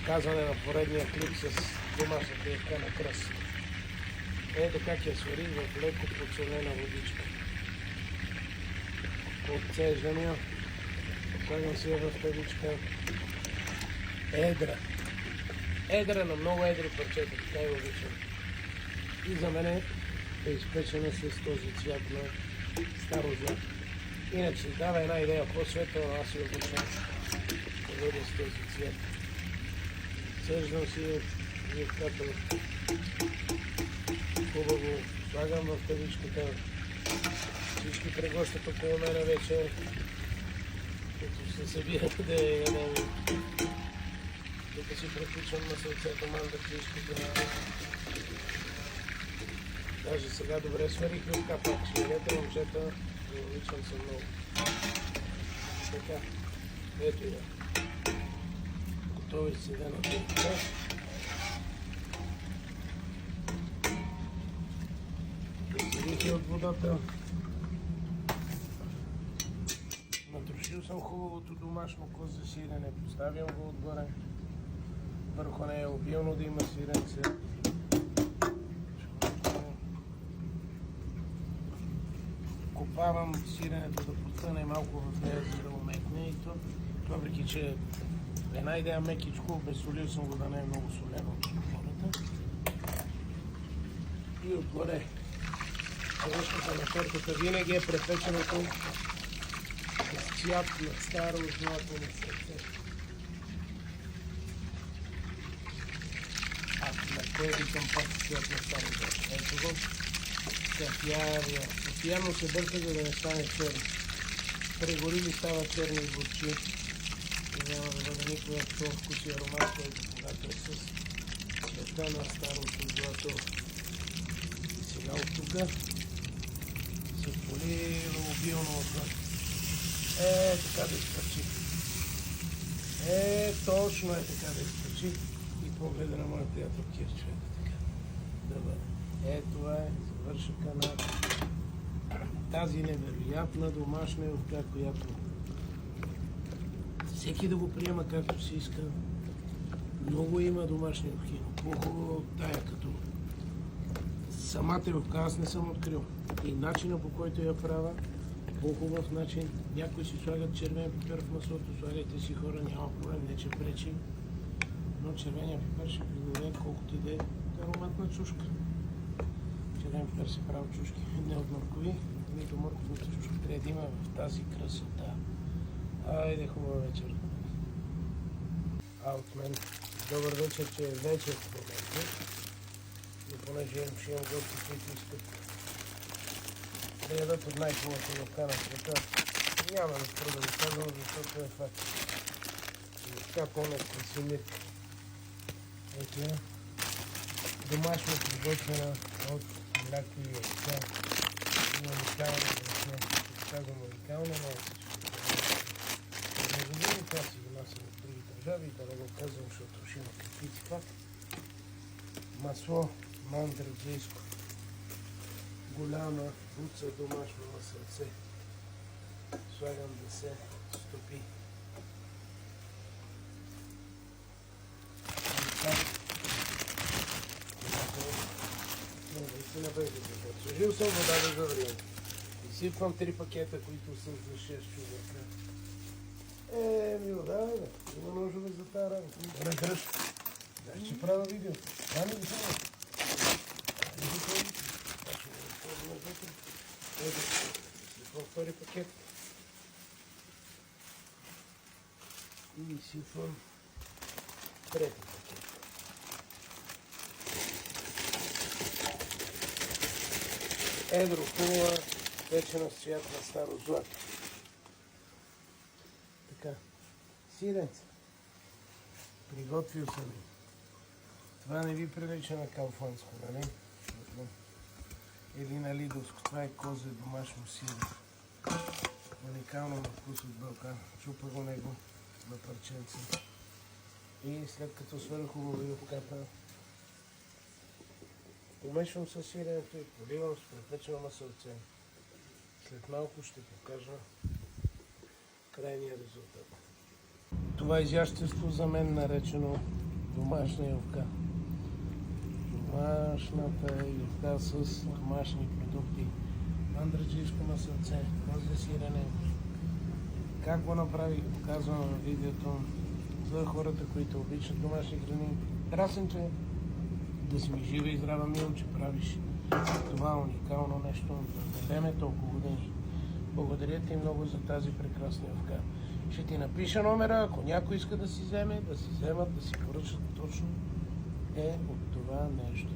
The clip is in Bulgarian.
показване на поредния клип с домашната ивка на кръст. Ето как я сварих в леко подсолена водичка. Отцеждания. Слагам си я в тавичка. Едра. Едра на много едри парчета, така и обичам. И за мен е изпечена с този цвят на старо злато. Иначе дава една идея по-светла, но аз си обичам да бъде с този цвет. Сеждам си ивката хубаво, слагам в тавичката. Всички прегощат около мене вече, като се събират да ядем. Тук си препичам на сърцето мандърчишката. Даже сега добре сварих ивка, пак сварете, момчета, обичам се много. Така, ето я. Готови сега на ивка. Изсирих от водата. Натрошил съм хубавото домашно козе сирене, поставям го отгоре. Върху нея обилно да има сиренце. Копавам сиренето да потъне малко в нея, за да умекне и то, въпреки че една идея мекичко, безсолил съм го да не е много солено от хората. И отгоре ръжката на тортата винаги е препеченото с цвят на старо злато на сърце. Аз на кой викам пак цвят на старо злато. Ето го. Постоянно се бърка, за да не стане черно. Прегорили става черни бурчи. И няма да бъде никога в това вкус и аромат, който когато е с цвета на старото злато. И сега от тук се полива обилно отвън. Така да изпрачи. Точно е така да изпрачи. И погледа на моя приятел Кирчо. Така. Да бъде. Това е завършъка на тази невероятна домашна ивка, която всеки да го приема както си иска. Много има домашни ивки, но по-хубаво от тая, като самата ивка аз не съм открил. И начина, по който я правя, по-хубав начин. Някои си слагат червен пипер в маслото, слагайте си хора, няма проблем, не че пречи. Но червения пипер ще придобие колкото и да е ароматна чушка. Червен пипер се прави чушки, не от моркови, нито морковната чушка трябва да има в тази красота. Айде, хубава вечер. А от мен добър вечер, че е вечер в момента. И понеже ще имам гости, които искат да ядат от най-хубавата ивка на света, няма да спра да го казвам, защото е факт. Ивка по-некраси мир. Ето я. Домашно приготвена от мляко и яйца. И уникална брашно. Казвам уникална, но не говорим това си внасям от други държави, да не го казвам, защото ще има каквито пак. Масло мандърджийско. Голяма буца домашно на сърце. Слагам да се стопи. Сложил съм вода да заварим. Изсипвам 3 пакета, които са за 6 човека. Мило, давай бе. Има ножове за тази работа. Не дръж. Дай, че правя видео. Дай ми го само. Изсипвам втори пакет. И изсипвам трети пакет. Едро, хубава, печена с цвят на старо злато. Така, сиренце. Приготвил съм ви. Това не ви прилича на калфанско, нали? Или на лидовско. Това е козе домашно сирене. Уникално на вкус от Балкан. Чупа го него на парченца. И след като свърх хубаво ивката, помешвам със сиренето и поливам с препечено на сърце. След малко ще покажа крайния резултат. Това изящество за мен наречено домашна ювка. Домашната ювка с домашни продукти. Мандраджийско масълце, козе сирене. Как го направих, показвам в видеото за хората, които обичат домашни храни. Красенче, да си ми жива и здрава, мило, че правиш това уникално нещо. Да дадеме толкова години. Благодаря ти много за тази прекрасна ювка. Ще ти напиша номера, ако някой иска да си вземе, да си вземат, да си поръчат точно от това нещо.